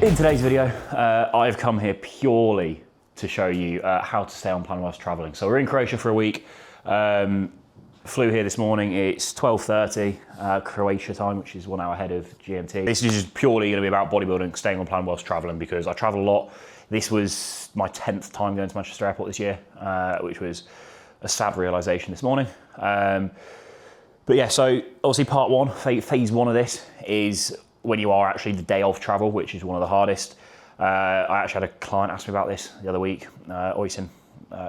In today's video, I've come here purely to show you how to stay on plan whilst traveling. So we're in Croatia for a week. Flew here this morning. It's 12:30 Croatia time, which is 1 hour ahead of GMT. This is just purely going to be about bodybuilding, staying on plan whilst traveling, because I travel a lot. This was my 10th time going to Manchester Airport this year, which was a sad realisation this morning. But yeah, so obviously part one, phase one of this is when you are actually the day of travel, which is one of the hardest. I actually had a client ask me about this the other week, Oysin,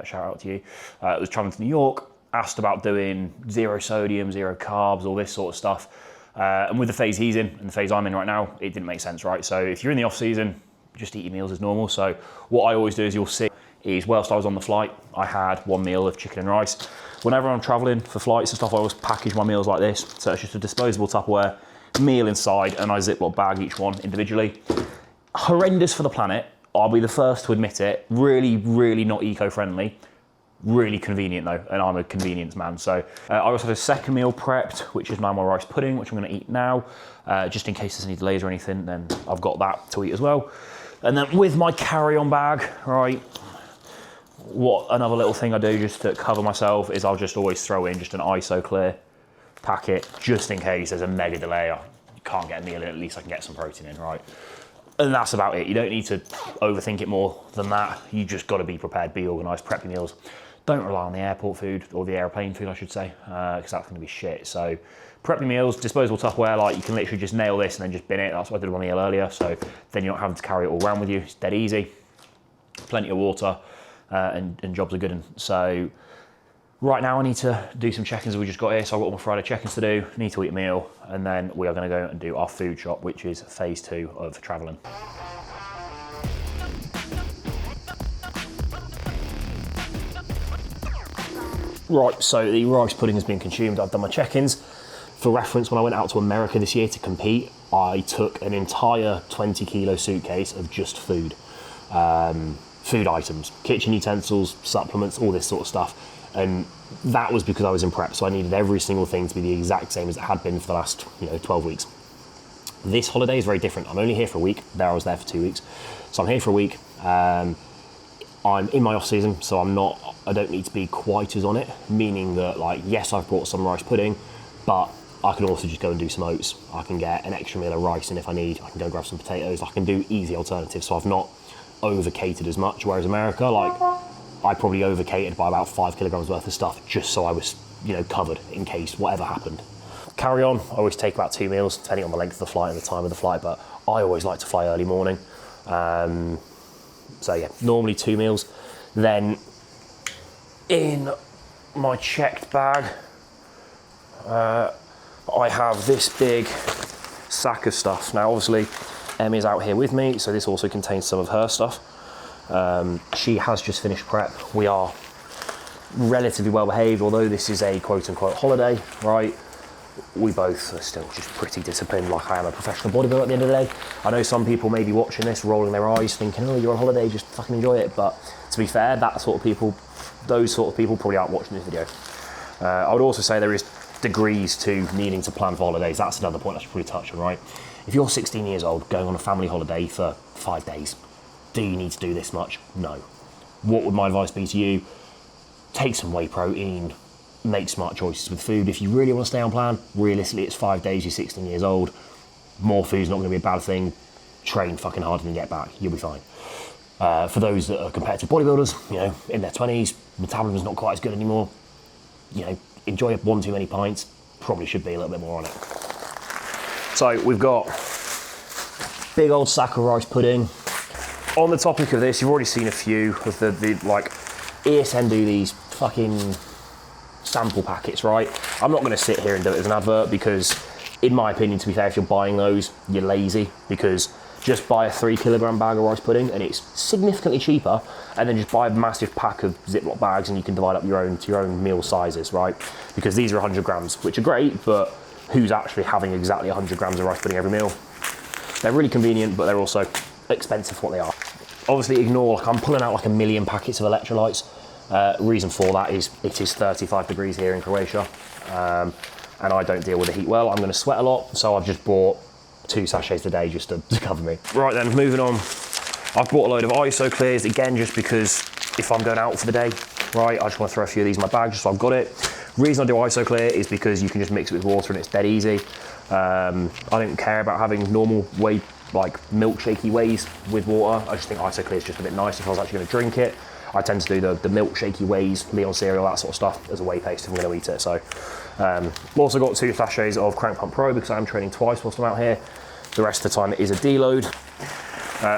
shout out to you. Was traveling to New York, asked about doing zero sodium, zero carbs, all this sort of stuff. And with the phase he's in and the phase I'm in right now, it didn't make sense, right? So if you're in the off season, just eat your meals as normal. So what I always do, is you'll see, is whilst I was on the flight, I had one meal of chicken and rice. Whenever I'm traveling for flights and stuff, I always package my meals like this. So it's just a disposable Tupperware, meal inside, and I Ziploc bag each one individually. Horrendous for the planet, I'll be the first to admit it. Really, really not eco-friendly. Really convenient though, and I'm a convenience man. So I also have a second meal prepped, which is now my rice pudding, which I'm gonna eat now. Just in case there's any delays or anything, then I've got that to eat as well. And then with my carry-on bag, right, what another little thing I do just to cover myself is I'll just always throw in just an ISO clear packet, just in case there's a mega delay. I can't get a meal in, at least I can get some protein in, right? And that's about it. You don't need to overthink it more than that. You just got to be prepared, be organised, prep your meals. Don't rely on the airport food, or the airplane food, I should say, because that's going to be shit. So prep your meals, disposable Tupperware, like you can literally just nail this and then just bin it. That's what I did with my meal earlier. So then you're not having to carry it all around with you. It's dead easy. Plenty of water, and jobs are good. And so right now I need to do some check-ins we just got here. So I've got all my Friday check-ins to do, need to eat a meal, and then we are going to go and do our food shop, which is phase 2 of traveling. Right, so the rice pudding has been consumed. I've done my check-ins. For reference, when I went out to America this year to compete, I took an entire 20 kilo suitcase of just food. Food items, kitchen utensils, supplements, all this sort of stuff. And that was because I was in prep, so I needed every single thing to be the exact same as it had been for the last 12 weeks. This holiday is very different. I'm only here for a week. There I was there for 2 weeks. So I'm here for a week. I'm in my off season, so I don't need to be quite as on it, meaning that, like, yes, I've brought some rice pudding, but I can also just go and do some oats. I can get an extra meal of rice, and if I need, I can go grab some potatoes. I can do easy alternatives, so I've not over-catered as much, whereas America, like, I probably over-catered by about 5 kilograms worth of stuff, just so I was, covered in case whatever happened. Carry on, I always take about 2 meals, depending on the length of the flight and the time of the flight, but I always like to fly early morning. So yeah, normally 2 meals. Then in my checked bag, I have this big sack of stuff. Now obviously Emmy's out here with me, so this also contains some of her stuff. She has just finished prep. We are relatively well behaved, although this is a quote unquote holiday, right? We both are still just pretty disciplined, like I am a professional bodybuilder at the end of the day. I know some people may be watching this, rolling their eyes, thinking, oh, you're on holiday, just fucking enjoy it. But to be fair, those sort of people probably aren't watching this video. I would also say there is degrees to needing to plan for holidays. That's another point I should probably touch on, right? If you're 16 years old, going on a family holiday for 5 days, do you need to do this much? No. What would my advice be to you? Take some whey protein, make smart choices with food. If you really want to stay on plan, realistically, it's 5 days, you're 16 years old. More food's not going to be a bad thing. Train fucking hard and get back, you'll be fine. For those that are competitive bodybuilders, in their 20s, metabolism's not quite as good anymore. Enjoy one too many pints, probably should be a little bit more on it. So we've got big old sack of rice pudding. On the topic of this, you've already seen a few of the like ESN do these fucking sample packets, right? I'm not going to sit here and do it as an advert because, in my opinion, to be fair, if you're buying those, you're lazy, because just buy a 3 kilogram bag of rice pudding and it's significantly cheaper, and then just buy a massive pack of Ziploc bags and you can divide up your own meal sizes, right? Because these are 100 grams, which are great, but who's actually having exactly 100 grams of rice pudding every meal? They're really convenient, but they're also expensive for what they are. Obviously ignore, like, I'm pulling out like 1 million packets of electrolytes. Reason for that is it is 35 degrees here in Croatia, and I don't deal with the heat well. I'm going to sweat a lot, so I've just bought 2 sachets a day just to cover me. Right then, moving on. I've bought a load of ISO clears, again, just because if I'm going out for the day, right, I just want to throw a few of these in my bag just so I've got it. Reason I do ISO clear is because you can just mix it with water and it's dead easy. I don't care about having normal whey, like milkshakey wheys with water. I just think ISO clear is just a bit nice if I was actually going to drink it. I tend to do the milkshakey wheys, Leon cereal, that sort of stuff as a whey paste if I'm going to eat it. So, I've also got 2 sachets of Crank Pump Pro because I am training twice whilst I'm out here. The rest of the time it is a deload.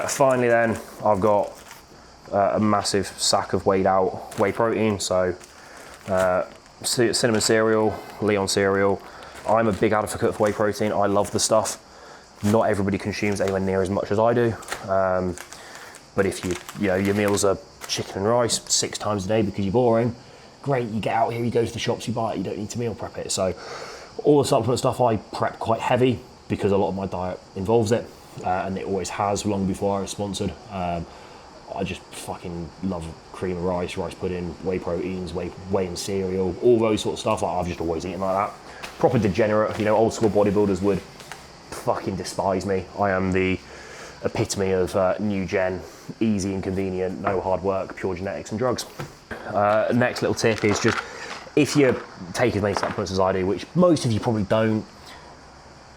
Finally then, I've got a massive sack of weighed out whey protein. So, cinnamon cereal, Leon cereal. I'm a big advocate of whey protein. I love the stuff. Not everybody consumes anywhere near as much as I do. But if your meals are chicken and rice 6 times a day because you're boring, great, you get out here, you go to the shops, you buy it, you don't need to meal prep it. So all the supplement stuff I prep quite heavy because a lot of my diet involves it, and it always has long before I was sponsored. I just fucking love cream of rice, rice pudding, whey proteins, whey and cereal, all those sort of stuff. I've just always eaten like that. Proper degenerate, old school bodybuilders would fucking despise me. I am the epitome of new gen, easy and convenient, no hard work, pure genetics and drugs. Next little tip is just, if you take as many supplements as I do, which most of you probably don't,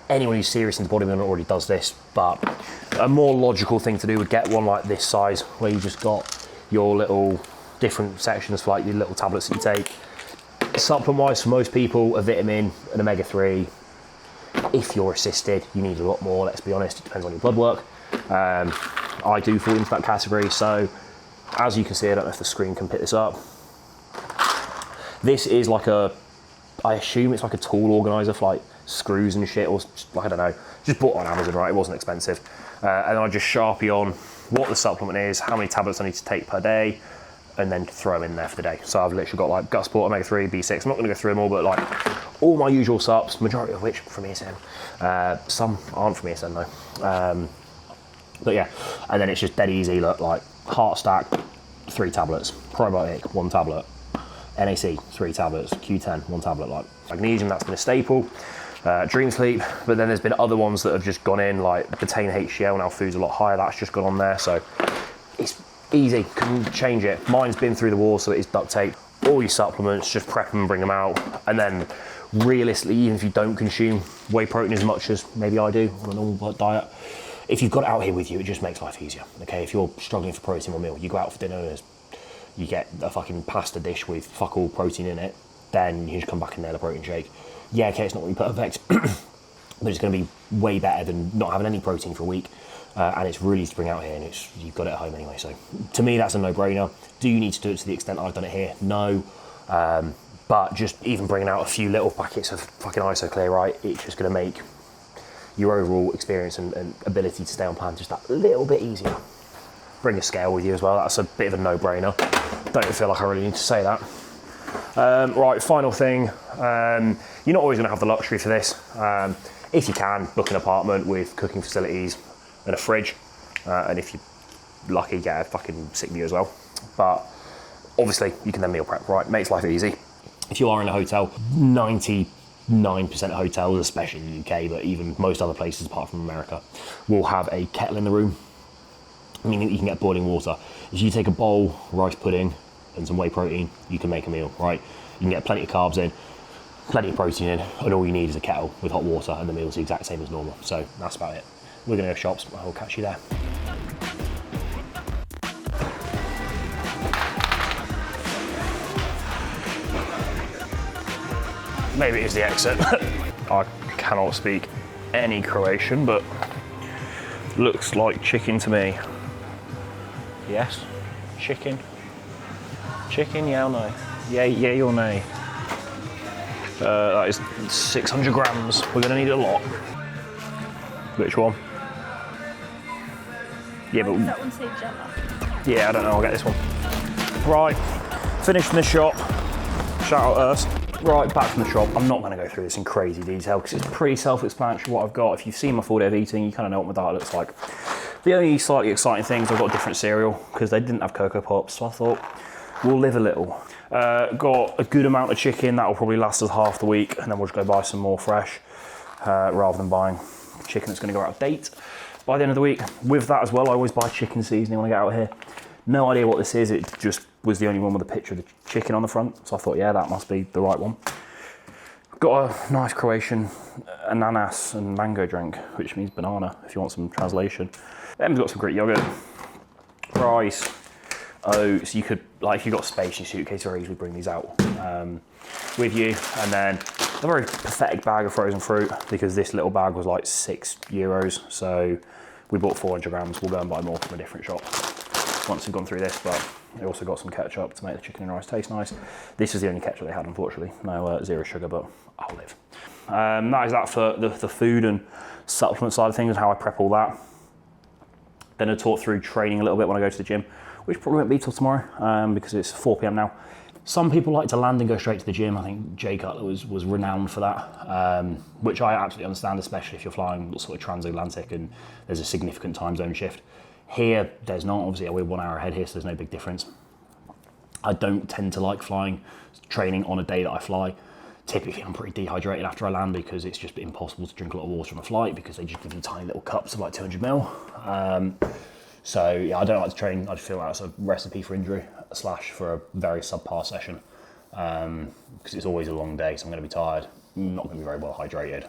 anyone who's serious into bodybuilding already does this, but a more logical thing to do would get one like this size, where you just got your little different sections for like your little tablets that you take. Supplement wise, for most people, a vitamin, an omega-3. If you're assisted, you need a lot more, let's be honest, it depends on your blood work. I do fall into that category, so as you can see, I don't know if the screen can pick this up. This is like I assume it's like a tool organizer for like screws and shit, or I don't know, just bought it on Amazon, right? It wasn't expensive. And then I just Sharpie on what the supplement is, how many tablets I need to take per day, and then throw them in there for the day. So I've literally got like gut support, omega-3, B6. I'm not gonna go through them all, but like all my usual subs, majority of which from ESN. Some aren't from ESN though. But yeah, and then it's just dead easy, look, like Heart Stack, 3 tablets, Probiotic, 1 tablet, NAC, 3 tablets, Q10, 1 tablet, like magnesium, that's been a staple. Dream Sleep, but then there's been other ones that have just gone in, like Betaine HCl, now food's a lot higher, that's just gone on there, so it's easy, can change it. Mine's been through the wall, so it is duct tape. All your supplements, just prep them and bring them out, and then realistically, even if you don't consume whey protein as much as maybe I do on a normal diet, if you've got it out here with you, it just makes life easier, okay? If you're struggling for protein or meal, you go out for dinner and you get a fucking pasta dish with fuck all protein in it, then you just come back and nail a protein shake. Yeah, okay, it's not really perfect, but it's going to be way better than not having any protein for a week, and it's really easy to bring out here, and you've got it at home anyway. So to me, that's a no-brainer. Do you need to do it to the extent I've done it here? No, but just even bringing out a few little packets of fucking ISO Clear, right, it's just going to make your overall experience and ability to stay on plan just that little bit easier. Bring a scale with you as well. That's a bit of a no-brainer. Don't feel like I really need to say that. Right, final thing. You're not always going to have the luxury for this. If you can, book an apartment with cooking facilities and a fridge. And if you're lucky, get a fucking sick view as well. But obviously, you can then meal prep, right? Makes life easy. If you are in a hotel, 99% of hotels, especially in the UK, but even most other places apart from America, will have a kettle in the room, meaning that you can get boiling water. If you take a bowl, rice pudding, and some whey protein, you can make a meal, right? You can get plenty of carbs in, plenty of protein in, and all you need is a kettle with hot water, and the meal's the exact same as normal. So that's about it. We're gonna go shops, I'll catch you there. Maybe it is the exit. I cannot speak any Croatian, but looks like chicken to me. Yes, chicken. Chicken, yeah or no? Yeah or nay? That is 600 grams. We're gonna need a lot. Which one? Yeah, but that one say Gemma? Yeah, I don't know. I'll get this one. Right, finished in the shop. Shout out us. Right, back from the shop. I'm not going to go through this in crazy detail because it's pretty self-explanatory what I've got. If you've seen my full day of eating, you kind of know what my diet looks like. The only slightly exciting thing is I've got a different cereal because they didn't have Cocoa Pops, so I thought we'll live a little. Got a good amount of chicken that will probably last us half the week, and then we'll just go buy some more fresh rather than buying chicken that's going to go out of date by the end of the week. With that as well, I always buy chicken seasoning when I get out here. No idea what this is, it just was the only one with a picture of the chicken on the front, so I thought, yeah, that must be the right one. Got a nice Croatian ananas and mango drink, which means banana, if you want some translation. Then we've got some Greek yogurt, rice, oats. You could, like, if you've got space in your suitcase, very easily bring these out with you. And then a very pathetic bag of frozen fruit, because this little bag was like €6, so we bought 400 grams. We'll go and buy more from a different shop once we've gone through this, but I also got some ketchup to make the chicken and rice taste nice. This is the only ketchup they had, unfortunately. No zero sugar, but I'll live. That is that for the food and supplement side of things and how I prep all that. Then I talk through training a little bit when I go to the gym, which probably won't be till tomorrow because it's 4 p.m. now. Some people like to land and go straight to the gym. I think Jay Cutler was renowned for that, which I absolutely understand, especially if you're flying sort of transatlantic and there's a significant time zone shift. Here, there's not. Obviously, we're 1 hour ahead here, so there's no big difference. I don't tend to like training on a day that I fly. Typically, I'm pretty dehydrated after I land because it's just impossible to drink a lot of water on a flight because they just give you tiny little cups of like 200 ml. So yeah, I don't like to train. I just feel like it's a recipe for injury / for a very subpar session because it's always a long day, so I'm going to be tired, not going to be very well hydrated.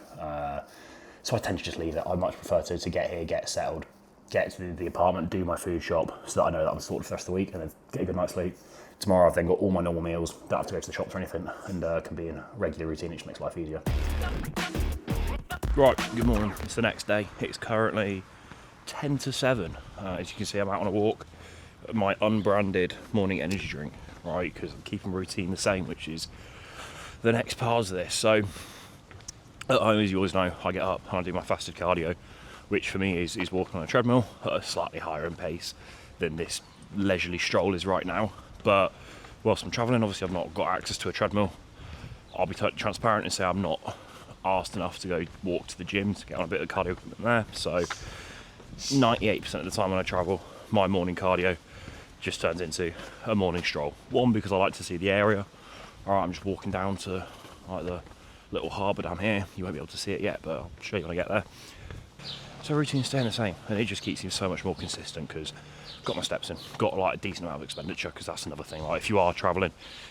So I tend to just leave it. I much prefer to get here, get settled, get to the apartment, do my food shop so that I know that I'm sorted for the rest of the week, and then get a good night's sleep. Tomorrow I've then got all my normal meals, don't have to go to the shops or anything, and can be in a regular routine, which makes life easier. Right, good morning. It's the next day. It's currently 10 to 7. As you can see, I'm out on a walk. My unbranded morning energy drink, right, because I'm keeping routine the same, which is the next part of this. So at home, as you always know, I get up and I do my fasted cardio, which for me is walking on a treadmill at a slightly higher pace than this leisurely stroll is right now. But whilst I'm travelling, obviously I've not got access to a treadmill. I'll be totally transparent and say I'm not arsed enough to go walk to the gym to get on a bit of cardio equipment there. So 98% of the time when I travel, my morning cardio just turns into a morning stroll. One, because I like to see the area. All right, I'm just walking down to like the little harbour down here. You won't be able to see it yet, but I'll show you when I get there. So routine's staying the same, and it just keeps me so much more consistent because I've got my steps in, got like a decent amount of expenditure, because that's another thing. Like if you are travelling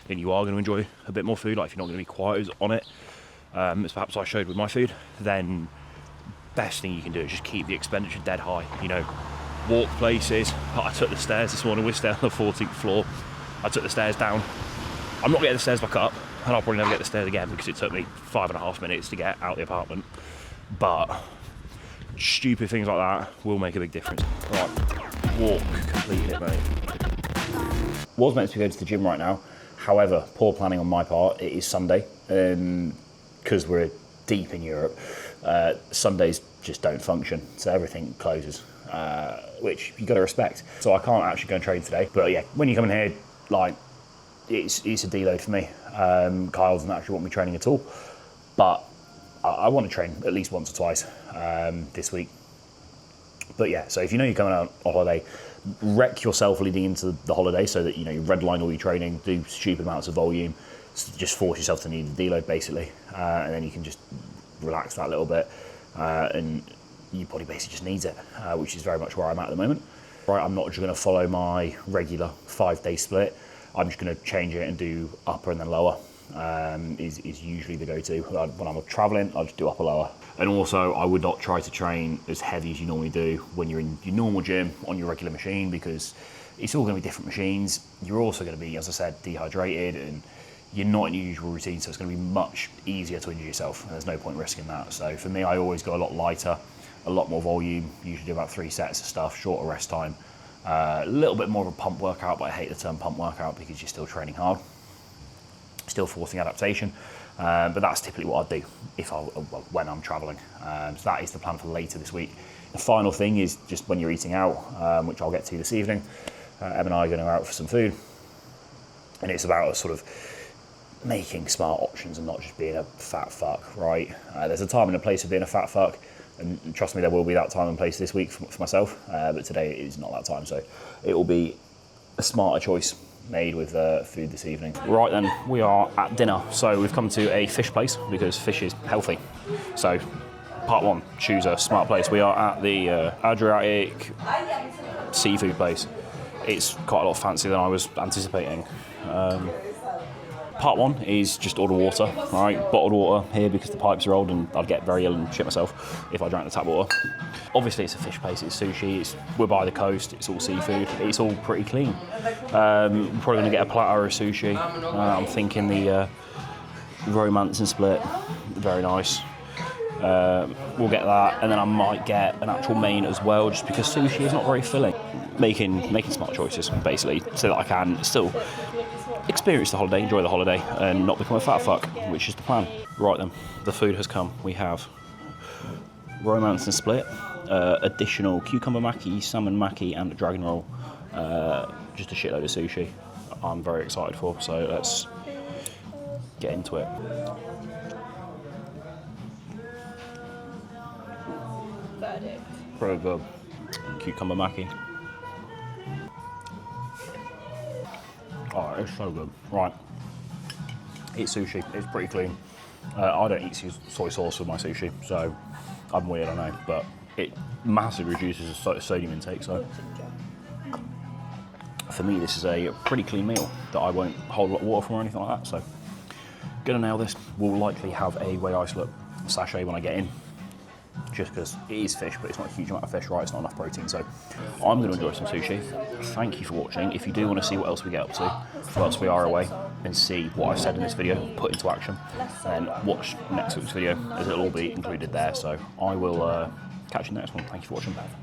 and you are going to enjoy a bit more food, like if you're not going to be quite on it, as perhaps I showed with my food, then best thing you can do is just keep the expenditure dead high. You know, walk places. I took the stairs this morning. We're staying on the 14th floor. I took the stairs down. I'm not getting the stairs back up, and I'll probably never get the stairs again because it took me 5.5 minutes to get out of the apartment. But stupid things like that will make a big difference. Right, walk completed it, mate. Was meant to go to the gym right now. However, poor planning on my part. It is Sunday, because we're deep in Europe. Sundays just don't function, so everything closes, which you got to respect. So I can't actually go and train today. But yeah, when you come in here, like it's a deload for me. Kyle doesn't actually want me training at all, but I want to train at least once or twice this week. But yeah, so if you know you're coming out on holiday, wreck yourself leading into the holiday so that you know you redline all your training, do stupid amounts of volume, just force yourself to need the deload basically, and then you can just relax that a little bit, and your body basically just needs it, which is very much where I'm at the moment. Right, I'm not just going to follow my regular 5-day split. I'm just going to change it and do upper and then lower. Is usually the go-to. When I'm traveling, I'll just do upper lower. And also, I would not try to train as heavy as you normally do when you're in your normal gym on your regular machine, because it's all going to be different machines. You're also going to be, as I said, dehydrated, and you're not in your usual routine, so it's going to be much easier to injure yourself, and there's no point risking that. So for me, I always go a lot lighter, a lot more volume, usually do about 3 sets of stuff, shorter rest time, a little bit more of a pump workout, but I hate the term pump workout because you're still training hard, still forcing adaptation, but that's typically what I do when I'm traveling. So that is the plan for later this week. The final thing is just when you're eating out, which I'll get to this evening. Em and I are going to go out for some food, and it's about a sort of making smart options and not just being a fat fuck, right? There's a time and a place for being a fat fuck, and trust me, there will be that time and place this week for myself, but today it is not that time, so it will be a smarter choice made with food this evening. Right then, we are at dinner, so we've come to a fish place because fish is healthy. So Part one, choose a smart place. We are at the Adriatic seafood place. It's quite a lot fancier than I was anticipating. Part one is just order water, right? Bottled water here because the pipes are old and I'd get very ill and shit myself if I drank the tap water. Obviously it's a fish place, it's sushi, we're by the coast, it's all seafood, it's all pretty clean. We're probably going to get a platter of sushi. I'm thinking the romance and split, very nice. We'll get that, and then I might get an actual main as well, just because sushi is not very filling. Making smart choices, basically, so that I can still experience the holiday, enjoy the holiday, and not become a fat fuck, which is the plan. Right then, the food has come. We have romance and split, additional cucumber maki, salmon maki, and a dragon roll. Just a shitload of sushi. I'm very excited for, so let's get into it. Verdict. Pretty good. Cucumber maki. Oh, it's so good. Right. Eat sushi. It's pretty clean. I don't eat soy sauce with my sushi, so I'm weird, I know, but it massively reduces the sodium intake, so for me this is a pretty clean meal that I won't hold a lot of water from or anything like that, so gonna nail this. We'll likely have a whey isolate sachet when I get in, just because it is fish, but it's not a huge amount of fish, right? It's not enough protein, so I'm going to enjoy some sushi. Thank you for watching. If you do want to see what else we get up to, what else we are away, and see what I've said in this video put into action, then watch next week's video, as it'll all be included there. So I will catch you in the next one. Thank you for watching.